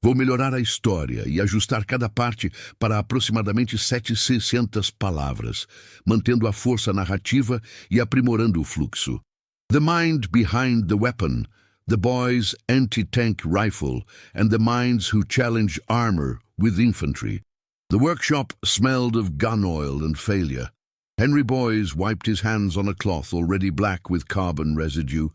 Vou melhorar a história e ajustar cada parte para aproximadamente 700 palavras, mantendo a força narrativa e aprimorando o fluxo. The mind behind the weapon, the boy's anti-tank rifle, and the minds who challenge armor with infantry. The workshop smelled of gun oil and failure. Henry Boyes wiped his hands on a cloth already black with carbon residue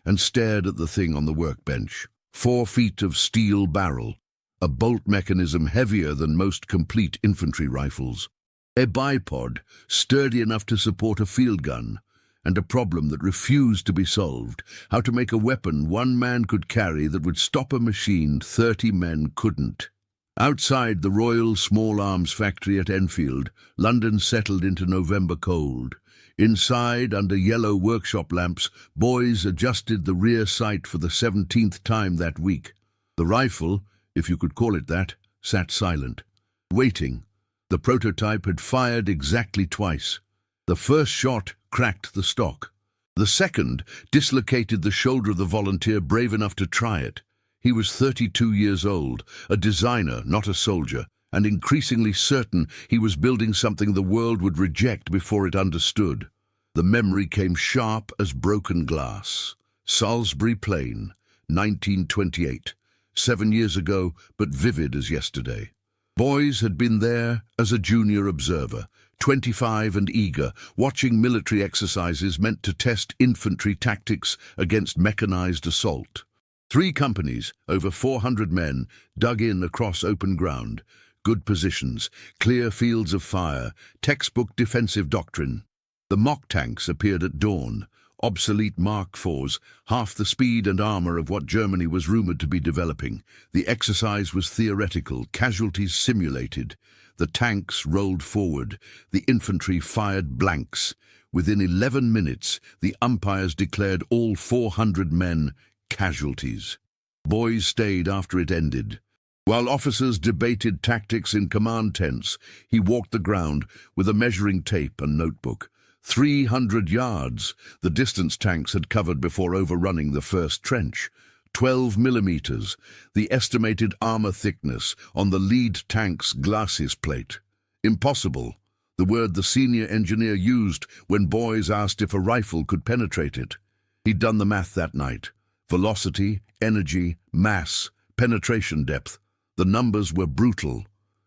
and stared at the thing on the workbench. 4 feet of steel barrel, a bolt mechanism heavier than most complete infantry rifles, a bipod sturdy enough to support a field gun, and a problem that refused to be solved: how to make a weapon one man could carry that would stop a machine 30 men couldn't. Outside the Royal Small Arms Factory at Enfield, London settled into November cold. Inside, under yellow workshop lamps, boys adjusted the rear sight for the 17th time that week. The rifle, if you could call it that, sat silent, waiting. The prototype had fired exactly twice. The first shot cracked the stock. The second dislocated the shoulder of the volunteer brave enough to try it. He was 32 years old, a designer, not a soldier, and increasingly certain he was building something the world would reject before it understood. The memory came sharp as broken glass. Salisbury Plain, 1928. 7 years ago, but vivid as yesterday. Boys had been there as a junior observer, 25 and eager, watching military exercises meant to test infantry tactics against mechanized assault. 3 companies, over 400 men, dug in across open ground. Good positions, clear fields of fire, textbook defensive doctrine. The mock tanks appeared at dawn, obsolete Mark IVs, half the speed and armor of what Germany was rumored to be developing. The exercise was theoretical, casualties simulated. The tanks rolled forward, the infantry fired blanks. Within 11 minutes, the umpires declared all 400 men casualties. Boys stayed after it ended. While officers debated tactics in command tents, he walked the ground with a measuring tape and notebook. 300 yards, the distance tanks had covered before overrunning the first trench. 12 millimeters, the estimated armor thickness on the lead tank's glacis plate. Impossible, the word the senior engineer used when Boys asked if a rifle could penetrate it. He'd done the math that night. Velocity, energy, mass, penetration depth. The numbers were brutal.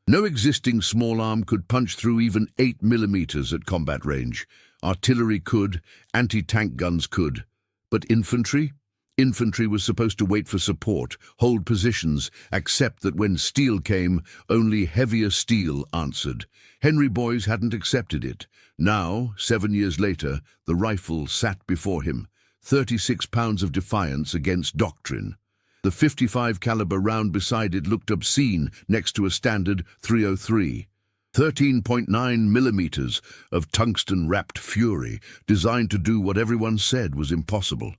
No existing small arm could punch through even 8 millimeters at combat range. Artillery could, anti-tank guns could. But infantry? Infantry was supposed to wait for support, hold positions, accept that when steel came, only heavier steel answered. Henry Boyes hadn't accepted it. Now, 7 years later, the rifle sat before him. 36 pounds of defiance against doctrine. The 55 caliber round beside it looked obscene next to a standard .303. 13.9 millimeters of tungsten-wrapped fury, designed to do what everyone said was impossible.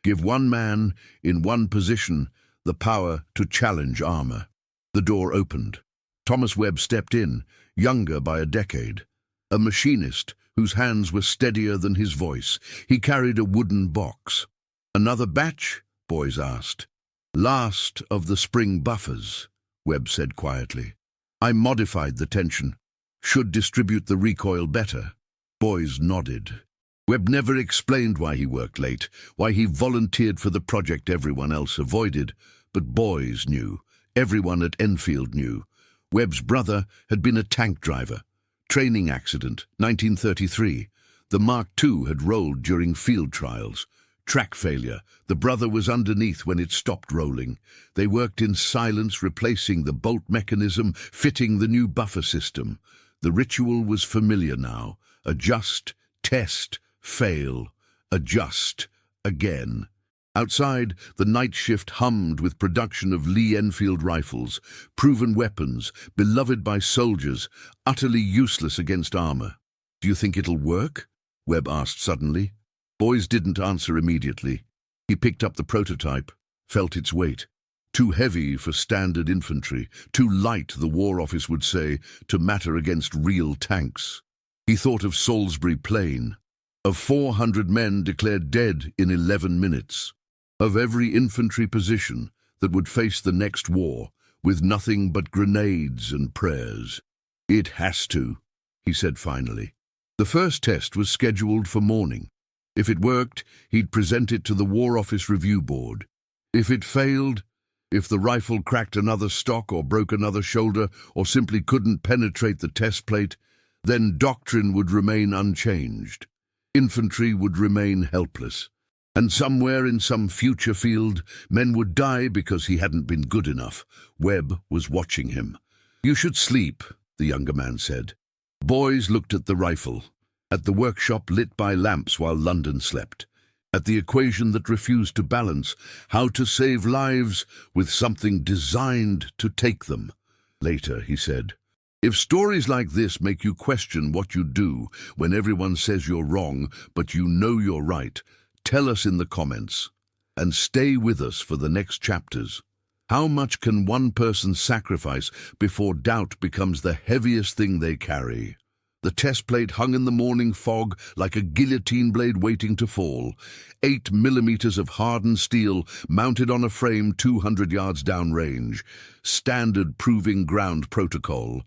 Give one man, in one position, the power to challenge armor. The door opened. Thomas Webb stepped in, younger by a decade. A machinist whose hands were steadier than his voice. He carried a wooden box. "Another batch?" Boys asked. "Last of the spring buffers," Webb said quietly. "I modified the tension. Should distribute the recoil better." Boys nodded. Webb never explained why he worked late, why he volunteered for the project everyone else avoided, but Boys knew. Everyone at Enfield knew. Webb's brother had been a tank driver. Training accident, 1933. The Mark II had rolled during field trials. Track failure. The brother was underneath when it stopped rolling. They worked in silence, replacing the bolt mechanism, fitting the new buffer system. The ritual was familiar now. Adjust, test, fail, adjust, again. Outside, the night shift hummed with production of Lee Enfield rifles, proven weapons, beloved by soldiers, utterly useless against armor. "Do you think it'll work?" Webb asked suddenly. Boys didn't answer immediately. He picked up the prototype, felt its weight. Too heavy for standard infantry, too light, the War Office would say, to matter against real tanks. He thought of Salisbury Plain, of 400 men declared dead in 11 minutes. Of every infantry position that would face the next war, with nothing but grenades and prayers. "It has to," he said finally. The first test was scheduled for morning. If it worked, he'd present it to the War Office Review Board. If it failed, if the rifle cracked another stock or broke another shoulder or simply couldn't penetrate the test plate, then doctrine would remain unchanged. Infantry would remain helpless. And somewhere in some future field, men would die because he hadn't been good enough. Webb was watching him. "You should sleep," the younger man said. Boys looked at the rifle, at the workshop lit by lamps while London slept, at the equation that refused to balance, how to save lives with something designed to take them. Later, he said, "If stories like this make you question what you do when everyone says you're wrong, but you know you're right, tell us in the comments, and stay with us for the next chapters. How much can one person sacrifice before doubt becomes the heaviest thing they carry?" The test plate hung in the morning fog like a guillotine blade waiting to fall. 8 millimeters of hardened steel mounted on a frame 200 yards downrange. Standard proving ground protocol.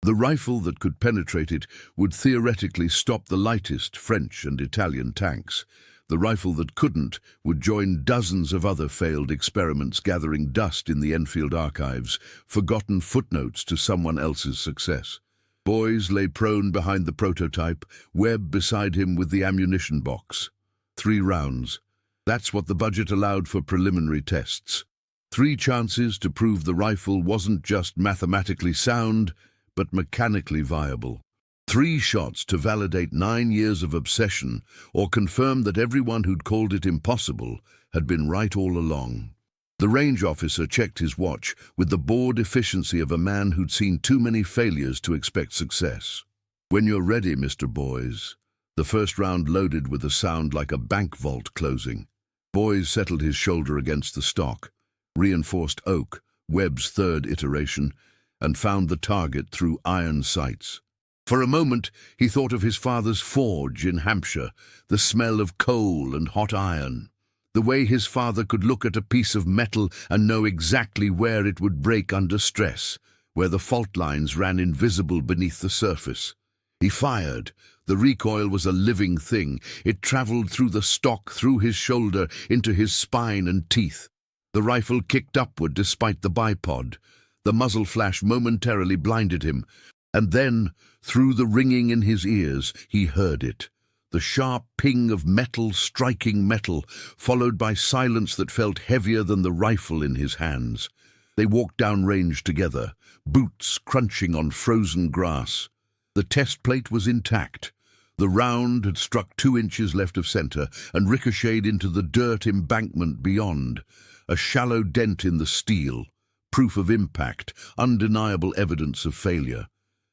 The rifle that could penetrate it would theoretically stop the lightest French and Italian tanks. The rifle that couldn't would join dozens of other failed experiments gathering dust in the Enfield archives, forgotten footnotes to someone else's success. Boys lay prone behind the prototype, Webb beside him with the ammunition box. 3 rounds. That's what the budget allowed for preliminary tests. 3 chances to prove the rifle wasn't just mathematically sound, but mechanically viable. 3 shots to validate 9 years of obsession or confirm that everyone who'd called it impossible had been right all along. The range officer checked his watch with the bored efficiency of a man who'd seen too many failures to expect success. "When you're ready, Mr. Boys." The first round loaded with a sound like a bank vault closing. Boys settled his shoulder against the stock, reinforced oak, Webb's 3rd iteration, and found the target through iron sights. For a moment, he thought of his father's forge in Hampshire, the smell of coal and hot iron. The way his father could look at a piece of metal and know exactly where it would break under stress, where the fault lines ran invisible beneath the surface. He fired. The recoil was a living thing. It traveled through the stock, through his shoulder, into his spine and teeth. The rifle kicked upward despite the bipod. The muzzle flash momentarily blinded him. And then, through the ringing in his ears, he heard it. The sharp ping of metal striking metal, followed by silence that felt heavier than the rifle in his hands. They walked down range together, boots crunching on frozen grass. The test plate was intact. The round had struck 2 inches left of center and ricocheted into the dirt embankment beyond. A shallow dent in the steel, proof of impact, undeniable evidence of failure.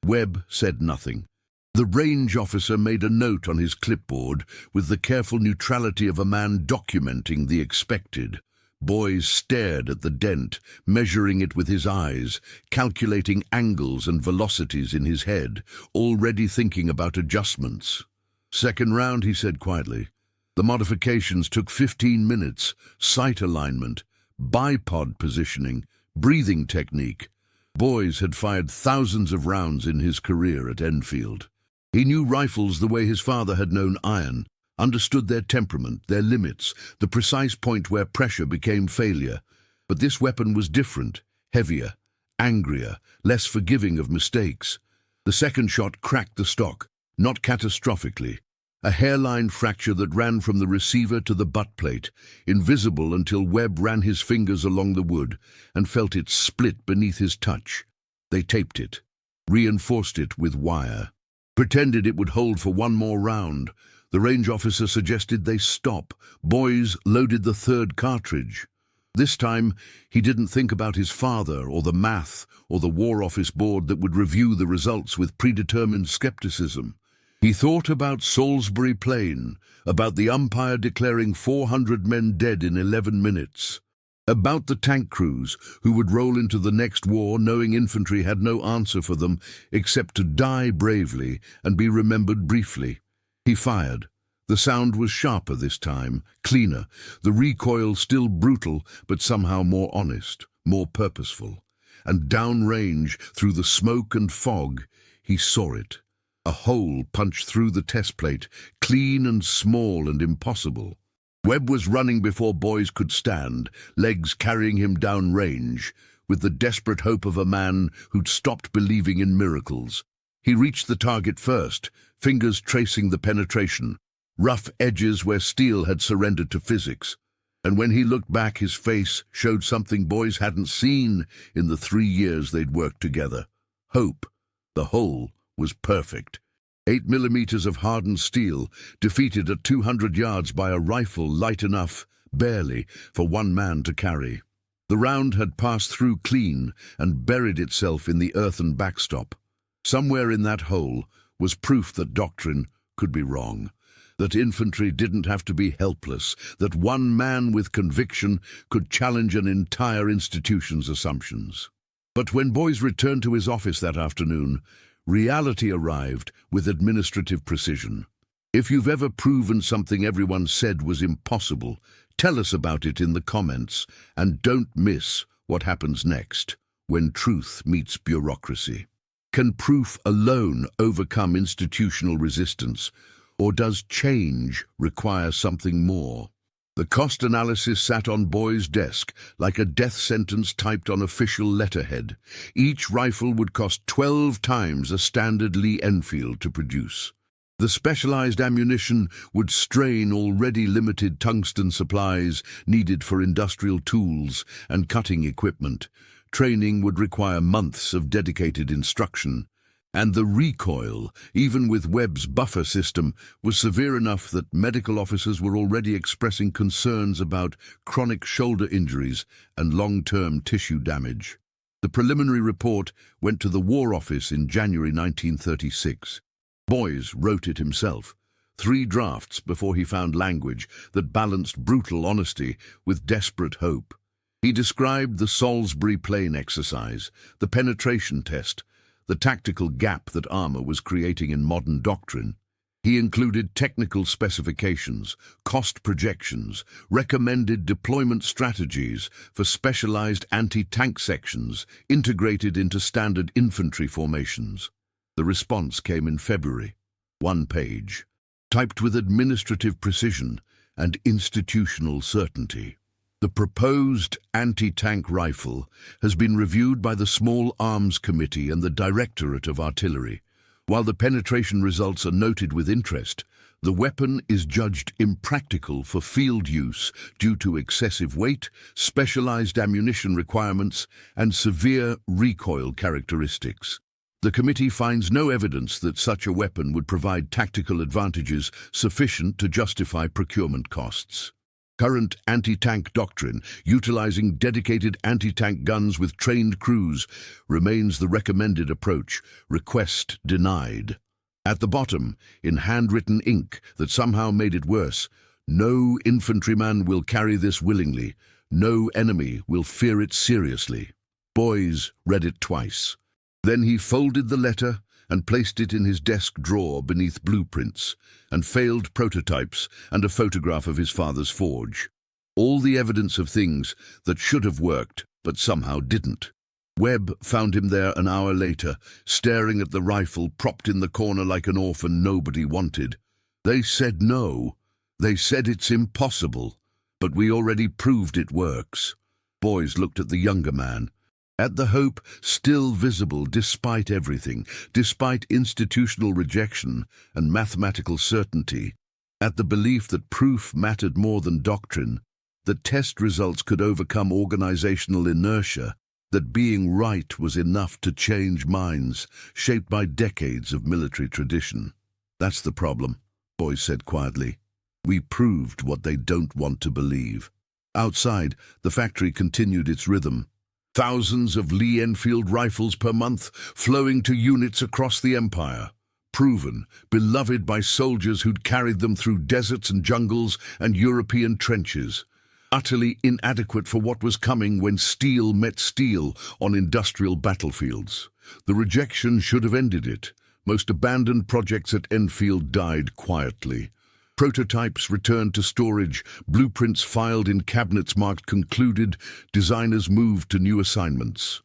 Webb said nothing. The range officer made a note on his clipboard with the careful neutrality of a man documenting the expected. Boys stared at the dent, measuring it with his eyes, calculating angles and velocities in his head, already thinking about adjustments. "Second round," he said quietly. The modifications took 15 minutes, sight alignment, bipod positioning, breathing technique. Boys had fired thousands of rounds in his career at Enfield. He knew rifles the way his father had known iron, understood their temperament, their limits, the precise point where pressure became failure. But this weapon was different, heavier, angrier, less forgiving of mistakes. The second shot cracked the stock, not catastrophically. A hairline fracture that ran from the receiver to the butt plate, invisible until Webb ran his fingers along the wood and felt it split beneath his touch. They taped it, reinforced it with wire, pretended it would hold for 1 more round. The range officer suggested they stop. Boys loaded the 3rd cartridge. This time, he didn't think about his father or the math or the War Office board that would review the results with predetermined skepticism. He thought about Salisbury Plain, about the umpire declaring 400 men dead in 11 minutes, about the tank crews who would roll into the next war knowing infantry had no answer for them except to die bravely and be remembered briefly. He fired. The sound was sharper this time, cleaner, the recoil still brutal but somehow more honest, more purposeful. and downrange, through the smoke and fog, he saw it. A hole punched through the test plate, clean and small and impossible. Webb was running before boys could stand, legs carrying him downrange, with the desperate hope of a man who'd stopped believing in miracles. He reached the target first, fingers tracing the penetration, rough edges where steel had surrendered to physics. And when he looked back, his face showed something boys hadn't seen in the 3 years they'd worked together. Hope. The hole was perfect. 8 millimeters of hardened steel, defeated at 200 yards by a rifle light enough, barely, for one man to carry. The round had passed through clean and buried itself in the earthen backstop. Somewhere in that hole was proof that doctrine could be wrong, that infantry didn't have to be helpless, that one man with conviction could challenge an entire institution's assumptions. But when Boyce returned to his office that afternoon, reality arrived with administrative precision. If you've ever proven something everyone said was impossible, tell us about it in the comments, and don't miss what happens next when truth meets bureaucracy. Can proof alone overcome institutional resistance, or does change require something more? The cost analysis sat on Boy's desk like a death sentence typed on official letterhead. Each rifle would cost 12 times a standard Lee Enfield to produce. The specialized ammunition would strain already limited tungsten supplies needed for industrial tools and cutting equipment. Training would require months of dedicated instruction. And the recoil, even with Webb's buffer system, was severe enough that medical officers were already expressing concerns about chronic shoulder injuries and long-term tissue damage. The preliminary report went to the War Office in January 1936. Boyce wrote it himself, 3 drafts before he found language that balanced brutal honesty with desperate hope. He described the Salisbury Plain exercise, the penetration test, the tactical gap that armor was creating in modern doctrine. He included technical specifications, cost projections, recommended deployment strategies for specialized anti-tank sections integrated into standard infantry formations. The response came in February, 1 page, typed with administrative precision and institutional certainty. The proposed anti-tank rifle has been reviewed by the Small Arms Committee and the Directorate of Artillery. While the penetration results are noted with interest, the weapon is judged impractical for field use due to excessive weight, specialized ammunition requirements, and severe recoil characteristics. The committee finds no evidence that such a weapon would provide tactical advantages sufficient to justify procurement costs. Current anti-tank doctrine, utilizing dedicated anti-tank guns with trained crews, remains the recommended approach. Request denied. At the bottom, in handwritten ink that somehow made it worse, no infantryman will carry this willingly. No enemy will fear it seriously. Boyce read it twice. Then he folded the letter and placed it in his desk drawer beneath blueprints and failed prototypes and a photograph of his father's forge. All the evidence of things that should have worked, but somehow didn't. Webb found him there an hour later, staring at the rifle propped in the corner like an orphan nobody wanted. They said no. They said it's impossible. But we already proved it works. Boyce looked at the younger man. At the hope still visible despite everything, despite institutional rejection and mathematical certainty, at the belief that proof mattered more than doctrine, that test results could overcome organizational inertia, that being right was enough to change minds shaped by decades of military tradition. That's the problem, Boyce said quietly. We proved what they don't want to believe. Outside, the factory continued its rhythm. Thousands of Lee Enfield rifles per month flowing to units across the empire. Proven, beloved by soldiers who'd carried them through deserts and jungles and European trenches. Utterly inadequate for what was coming when steel met steel on industrial battlefields. The rejection should have ended it. Most abandoned projects at Enfield died quietly. Prototypes returned to storage, blueprints filed in cabinets marked concluded, designers moved to new assignments.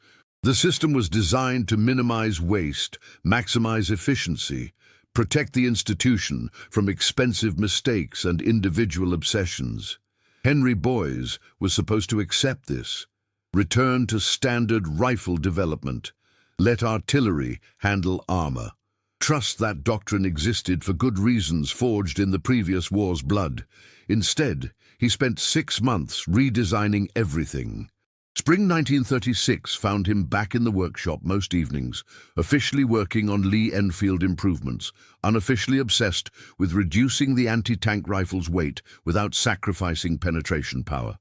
The system was designed to minimize waste, maximize efficiency, protect the institution from expensive mistakes and individual obsessions. Henry Boys was supposed to accept this, return to standard rifle development, let artillery handle armor. Trust that doctrine existed for good reasons forged in the previous war's blood. Instead, he spent 6 months redesigning everything. Spring 1936 found him back in the workshop most evenings, officially working on Lee Enfield improvements, unofficially obsessed with reducing the anti-tank rifle's weight without sacrificing penetration power.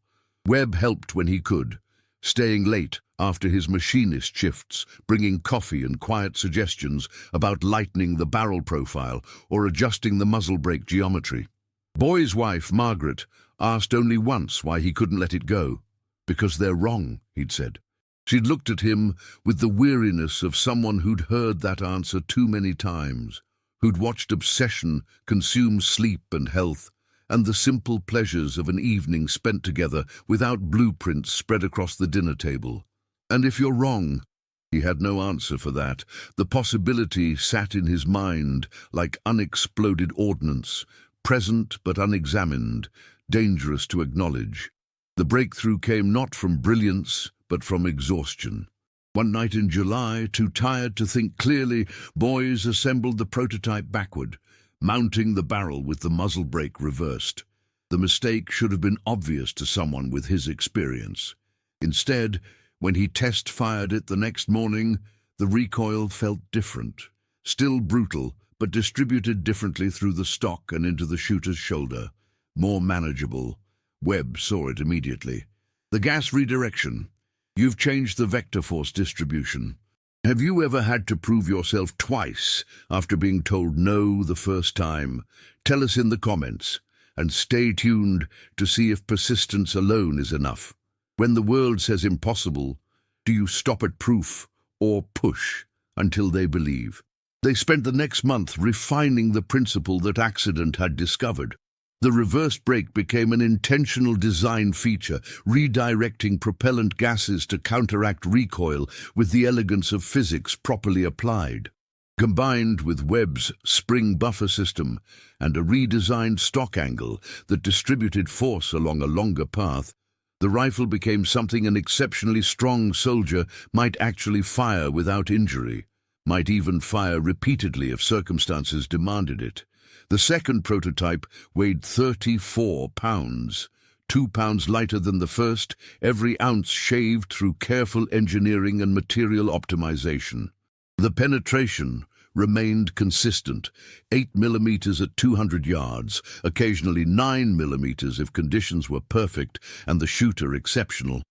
Webb helped when he could, staying late after his machinist shifts, bringing coffee and quiet suggestions about lightening the barrel profile or adjusting the muzzle brake geometry. Boy's wife, Margaret, asked only once why he couldn't let it go. "Because they're wrong," he'd said. She'd looked at him with the weariness of someone who'd heard that answer too many times, who'd watched obsession consume sleep and health, and the simple pleasures of an evening spent together without blueprints spread across the dinner table. And if you're wrong, he had no answer for that. The possibility sat in his mind like unexploded ordnance, present but unexamined, dangerous to acknowledge. The breakthrough came not from brilliance, but from exhaustion. One night in July, too tired to think clearly, Boys assembled the prototype backward, mounting the barrel with the muzzle brake reversed. The mistake should have been obvious to someone with his experience. Instead, when he test-fired it the next morning, the recoil felt different. Still brutal, but distributed differently through the stock and into the shooter's shoulder. More manageable. Webb saw it immediately. The gas redirection. You've changed the vector force distribution. Have you ever had to prove yourself twice after being told no the first time? Tell us in the comments, and stay tuned to see if persistence alone is enough. When the world says impossible, do you stop at proof or push until they believe? They spent the next month refining the principle that accident had discovered. The reversed brake became an intentional design feature, redirecting propellant gases to counteract recoil with the elegance of physics properly applied. Combined with Webb's spring buffer system and a redesigned stock angle that distributed force along a longer path, the rifle became something an exceptionally strong soldier might actually fire without injury, might even fire repeatedly if circumstances demanded it. The second prototype weighed 34 pounds, 2 pounds lighter than the first, every ounce shaved through careful engineering and material optimization. The penetration remained consistent, 8 millimeters at 200 yards, occasionally 9 millimeters if conditions were perfect and the shooter exceptional.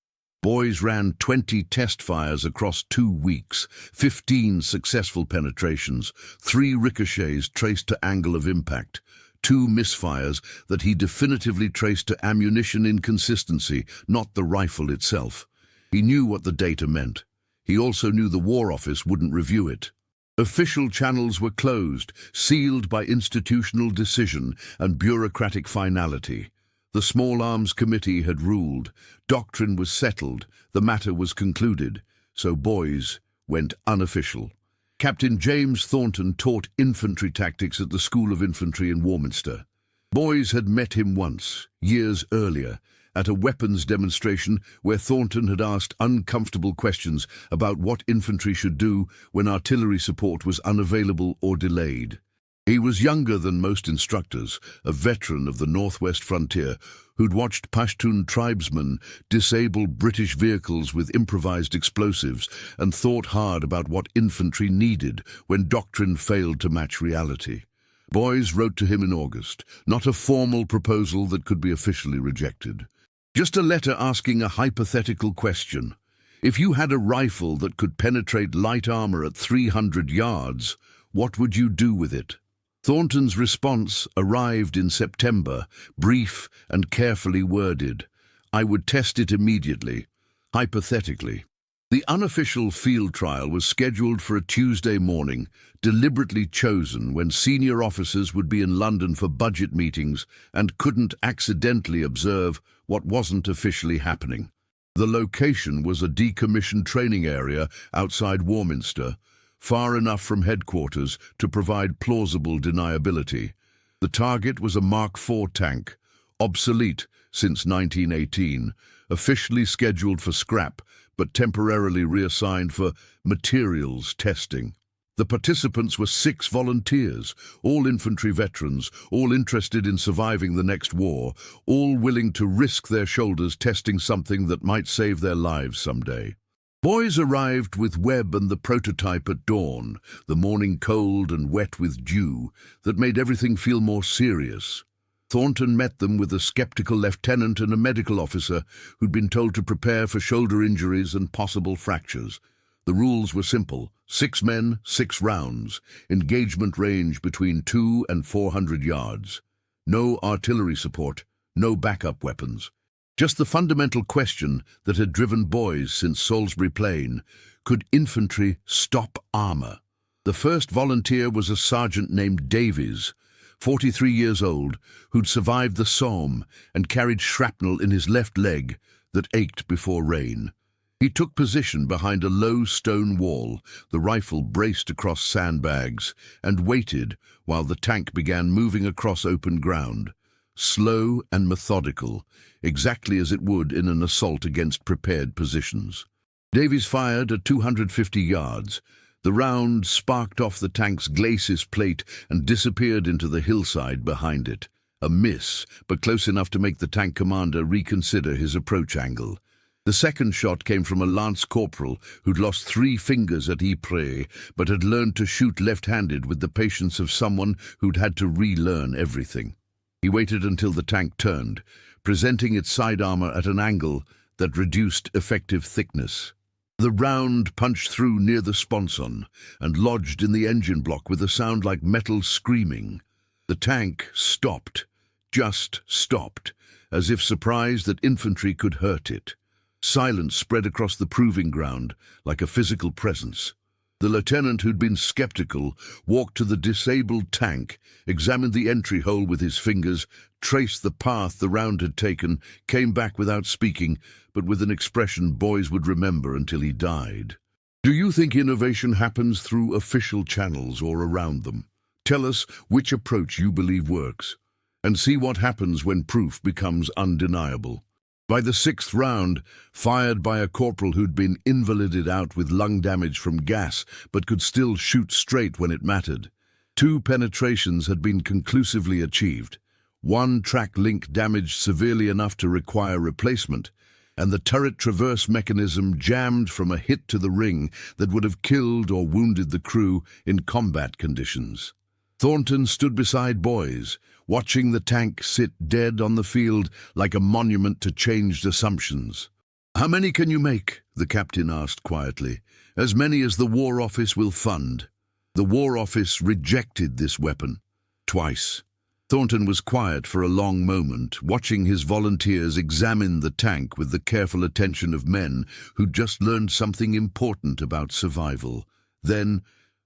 Boys ran 20 test fires across 2 weeks, 15 successful penetrations, 3 ricochets traced to angle of impact, 2 misfires that he definitively traced to ammunition inconsistency, not the rifle itself. He knew what the data meant. He also knew the War Office wouldn't review it. Official channels were closed, sealed by institutional decision and bureaucratic finality. The Small Arms Committee had ruled, doctrine was settled, the matter was concluded, so Boys went unofficial. Captain James Thornton taught infantry tactics at the School of Infantry in Warminster. Boys had met him once, years earlier, at a weapons demonstration where Thornton had asked uncomfortable questions about what infantry should do when artillery support was unavailable or delayed. He was younger than most instructors, a veteran of the northwest frontier who'd watched Pashtun tribesmen disable British vehicles with improvised explosives and thought hard about what infantry needed when doctrine failed to match reality. Boys wrote to him in August, not a formal proposal that could be officially rejected. Just a letter asking a hypothetical question. If you had a rifle that could penetrate light armor at 300 yards, what would you do with it? Thornton's response arrived in September, brief and carefully worded. I would test it immediately, hypothetically. The unofficial field trial was scheduled for a Tuesday morning, deliberately chosen when senior officers would be in London for budget meetings and couldn't accidentally observe what wasn't officially happening. The location was a decommissioned training area outside Warminster, far enough from headquarters to provide plausible deniability. The target was a Mark IV tank, obsolete since 1918, officially scheduled for scrap, but temporarily reassigned for materials testing. The participants were 6 volunteers, all infantry veterans, all interested in surviving the next war, all willing to risk their shoulders testing something that might save their lives someday. Boys arrived with Webb and the prototype at dawn, the morning cold and wet with dew that made everything feel more serious. Thornton met them with a skeptical lieutenant and a medical officer who'd been told to prepare for shoulder injuries and possible fractures. The rules were simple: 6 men, 6 rounds, engagement range between 200 and 400 yards. No artillery support, no backup weapons. Just the fundamental question that had driven boys since Salisbury Plain: could infantry stop armor? The first volunteer was a sergeant named Davies, 43 years old, who'd survived the Somme and carried shrapnel in his left leg that ached before rain. He took position behind a low stone wall, the rifle braced across sandbags, and waited while the tank began moving across open ground. Slow and methodical, exactly as it would in an assault against prepared positions. Davies fired at 250 yards. The round sparked off the tank's glacis plate and disappeared into the hillside behind it. A miss, but close enough to make the tank commander reconsider his approach angle. The second shot came from a lance corporal who'd lost 3 fingers at Ypres, but had learned to shoot left-handed with the patience of someone who'd had to relearn everything. He waited until the tank turned, presenting its side armor at an angle that reduced effective thickness. The round punched through near the sponson and lodged in the engine block with a sound like metal screaming. The tank stopped, just stopped, as if surprised that infantry could hurt it. Silence spread across the proving ground like a physical presence. The lieutenant, who'd been skeptical, walked to the disabled tank, examined the entry hole with his fingers, traced the path the round had taken, came back without speaking, but with an expression boys would remember until he died. Do you think innovation happens through official channels or around them? Tell us which approach you believe works, and see what happens when proof becomes undeniable. By the 6th round, fired by a corporal who'd been invalided out with lung damage from gas but could still shoot straight when it mattered, 2 penetrations had been conclusively achieved. 1 track link damaged severely enough to require replacement, and the turret traverse mechanism jammed from a hit to the ring that would have killed or wounded the crew in combat conditions. Thornton stood beside boys, watching the tank sit dead on the field like a monument to changed assumptions. "How many can you make?" the captain asked quietly. "As many as the War Office will fund." The War Office rejected this weapon. Twice. Thornton was quiet for a long moment, watching his volunteers examine the tank with the careful attention of men who'd just learned something important about survival. Then,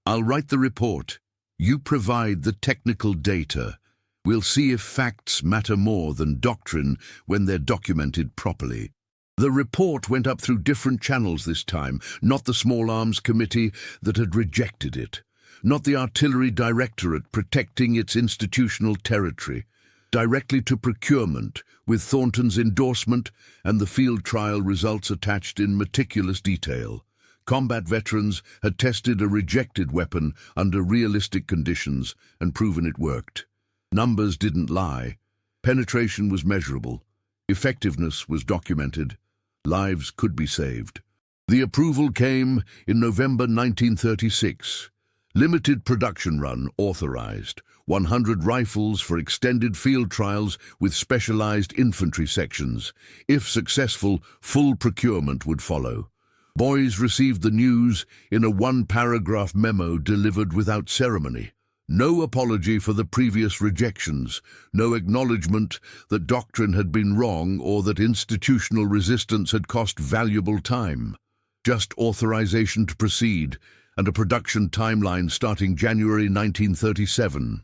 "I'll write the report. You provide the technical data. We'll see if facts matter more than doctrine when they're documented properly." The report went up through different channels this time, not the Small Arms Committee that had rejected it, not the Artillery Directorate protecting its institutional territory, directly to procurement, with Thornton's endorsement and the field trial results attached in meticulous detail. Combat veterans had tested a rejected weapon under realistic conditions and proven it worked. Numbers didn't lie. Penetration was measurable. Effectiveness was documented. Lives could be saved. The approval came in November 1936. Limited production run authorized. 100 rifles for extended field trials with specialized infantry sections. If successful, full procurement would follow. Boys received the news in a 1-paragraph memo delivered without ceremony. No apology for the previous rejections, no acknowledgement that doctrine had been wrong or that institutional resistance had cost valuable time. Just authorization to proceed and a production timeline starting January 1937.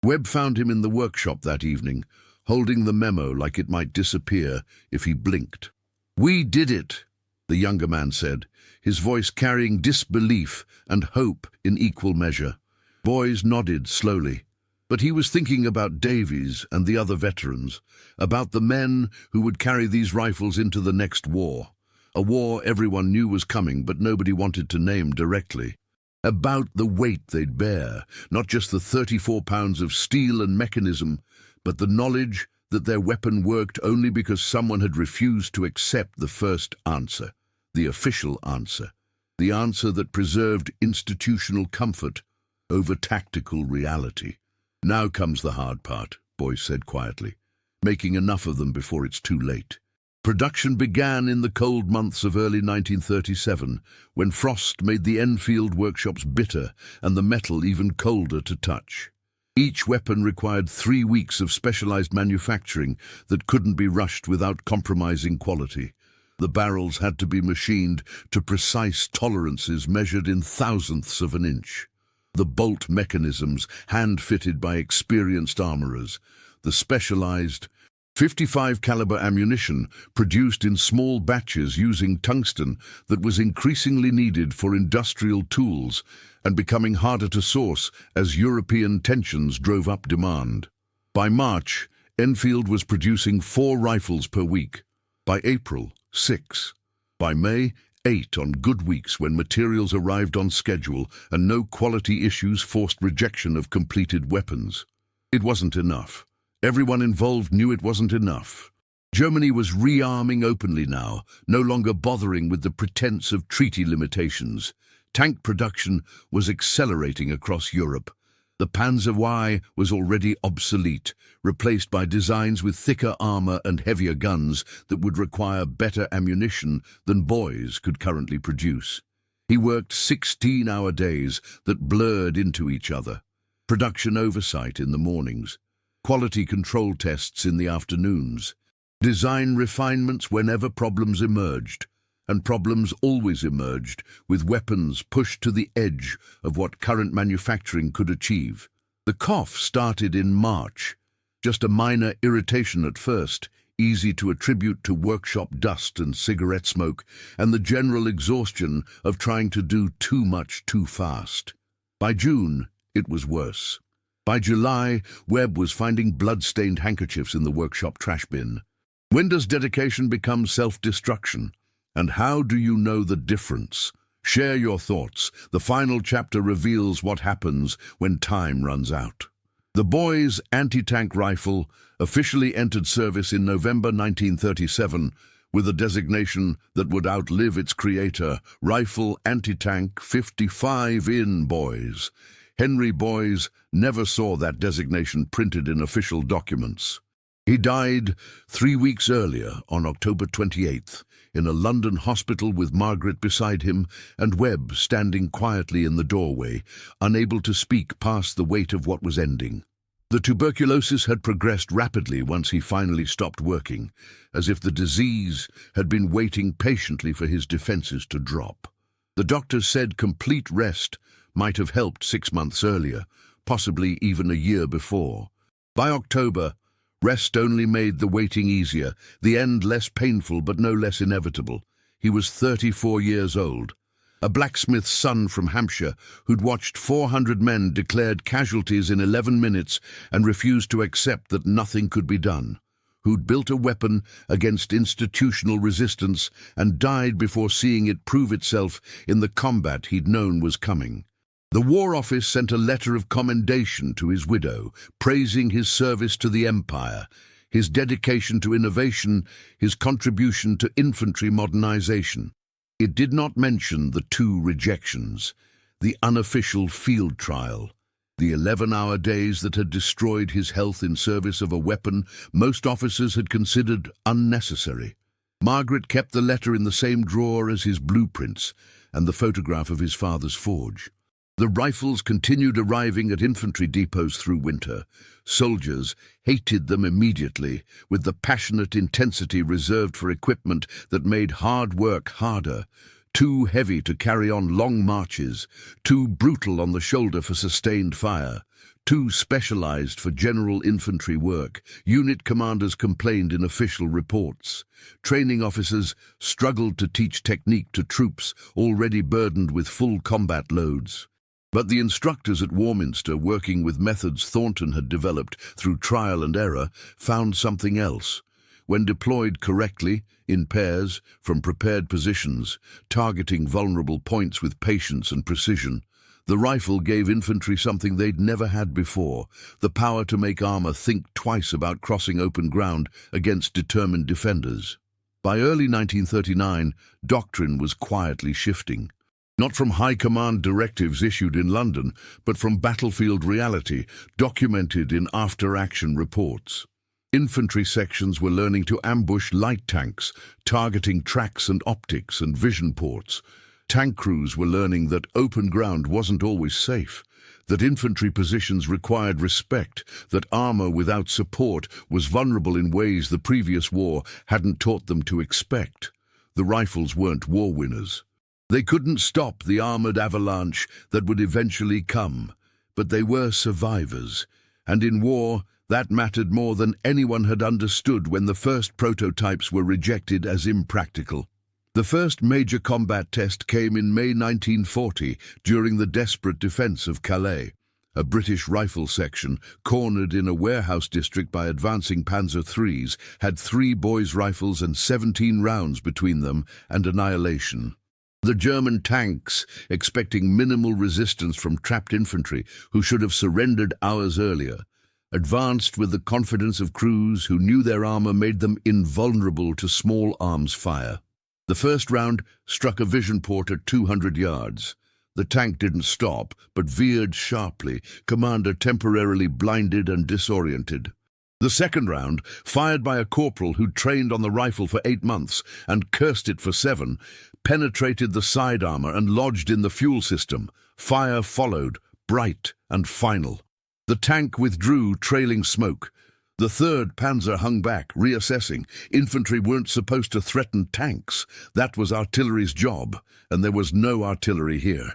Webb found him in the workshop that evening, holding the memo like it might disappear if he blinked. "We did it," the younger man said, his voice carrying disbelief and hope in equal measure. Boys nodded slowly. But he was thinking about Davies and the other veterans, about the men who would carry these rifles into the next war, a war everyone knew was coming but nobody wanted to name directly, about the weight they'd bear, not just the 34 pounds of steel and mechanism, but the knowledge that their weapon worked only because someone had refused to accept the first answer, the official answer, the answer that preserved institutional comfort over tactical reality. "Now comes the hard part," Boyce said quietly, "making enough of them before it's too late." Production began in the cold months of early 1937, when frost made the Enfield workshops bitter and the metal even colder to touch. Each weapon required 3 weeks of specialized manufacturing that couldn't be rushed without compromising quality. The barrels had to be machined to precise tolerances measured in thousandths of an inch. The bolt mechanisms hand-fitted by experienced armorers, the specialized 55 caliber ammunition produced in small batches using tungsten that was increasingly needed for industrial tools and becoming harder to source as European tensions drove up demand. By March, Enfield was producing 4 rifles per week. By April, 6. By May, 8 on good weeks when materials arrived on schedule and no quality issues forced rejection of completed weapons. It wasn't enough. Everyone involved knew it wasn't enough. Germany was rearming openly now, no longer bothering with the pretense of treaty limitations. Tank production was accelerating across Europe. The Panzer Y was already obsolete, replaced by designs with thicker armor and heavier guns that would require better ammunition than Boys could currently produce. He worked 16-hour days that blurred into each other. Production oversight in the mornings, quality control tests in the afternoons, design refinements whenever problems emerged. And problems always emerged, with weapons pushed to the edge of what current manufacturing could achieve. The cough started in March, just a minor irritation at first, easy to attribute to workshop dust and cigarette smoke, and the general exhaustion of trying to do too much too fast. By June, it was worse. By July, Webb was finding blood-stained handkerchiefs in the workshop trash bin. When does dedication become self-destruction? And how do you know the difference? Share your thoughts. The final chapter reveals what happens when time runs out. The Boys anti-tank rifle officially entered service in November 1937 with a designation that would outlive its creator, Rifle Anti-Tank 55 in Boys. Henry Boys never saw that designation printed in official documents. He died 3 weeks earlier, on October 28th, in a London hospital with Margaret beside him and Webb standing quietly in the doorway, unable to speak past the weight of what was ending. The tuberculosis had progressed rapidly once he finally stopped working, as if the disease had been waiting patiently for his defenses to drop. The doctors said complete rest might have helped 6 months earlier, possibly even a year before. By October, rest only made the waiting easier, the end less painful but no less inevitable. He was 34 years old, a blacksmith's son from Hampshire who'd watched 400 men declared casualties in 11 minutes and refused to accept that nothing could be done, who'd built a weapon against institutional resistance and died before seeing it prove itself in the combat he'd known was coming. The War Office sent a letter of commendation to his widow, praising his service to the Empire, his dedication to innovation, his contribution to infantry modernization. It did not mention the 2 rejections, the unofficial field trial, the 11-hour days that had destroyed his health in service of a weapon most officers had considered unnecessary. Margaret kept the letter in the same drawer as his blueprints and the photograph of his father's forge. The rifles continued arriving at infantry depots through winter. Soldiers hated them immediately, with the passionate intensity reserved for equipment that made hard work harder, too heavy to carry on long marches, too brutal on the shoulder for sustained fire, too specialized for general infantry work, unit commanders complained in official reports. Training officers struggled to teach technique to troops already burdened with full combat loads. But the instructors at Warminster, working with methods Thornton had developed through trial and error, found something else. When deployed correctly, in pairs, from prepared positions, targeting vulnerable points with patience and precision, the rifle gave infantry something they'd never had before, the power to make armor think twice about crossing open ground against determined defenders. By early 1939, doctrine was quietly shifting. Not from high command directives issued in London, but from battlefield reality, documented in after-action reports. Infantry sections were learning to ambush light tanks, targeting tracks and optics and vision ports. Tank crews were learning that open ground wasn't always safe, that infantry positions required respect, that armor without support was vulnerable in ways the previous war hadn't taught them to expect. The rifles weren't war winners. They couldn't stop the armored avalanche that would eventually come, but they were survivors, and in war, that mattered more than anyone had understood when the first prototypes were rejected as impractical. The first major combat test came in May 1940 during the desperate defense of Calais. A British rifle section, cornered in a warehouse district by advancing Panzer IIIs, had 3 boys' rifles and 17 rounds between them and annihilation. The German tanks, expecting minimal resistance from trapped infantry who should have surrendered hours earlier, advanced with the confidence of crews who knew their armor made them invulnerable to small arms fire. The first round struck a vision port at 200 yards. The tank didn't stop, but veered sharply, commander temporarily blinded and disoriented. The second round, fired by a corporal who'd trained on the rifle for 8 months and cursed it for 7, penetrated the side armor and lodged in the fuel system. Fire followed, bright and final. The tank withdrew, trailing smoke. The 3rd Panzer hung back, reassessing. Infantry weren't supposed to threaten tanks. That was artillery's job, and there was no artillery here.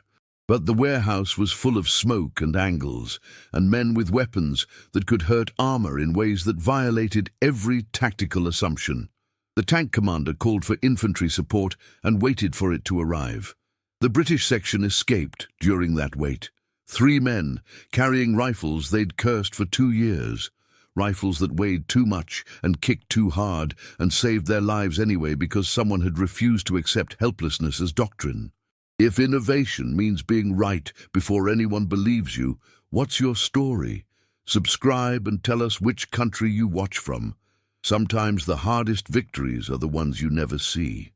But the warehouse was full of smoke and angles, and men with weapons that could hurt armor in ways that violated every tactical assumption. The tank commander called for infantry support and waited for it to arrive. The British section escaped during that wait. 3 men, carrying rifles they'd cursed for 2 years. Rifles that weighed too much and kicked too hard and saved their lives anyway because someone had refused to accept helplessness as doctrine. If innovation means being right before anyone believes you, what's your story? Subscribe and tell us which country you watch from. Sometimes the hardest victories are the ones you never see.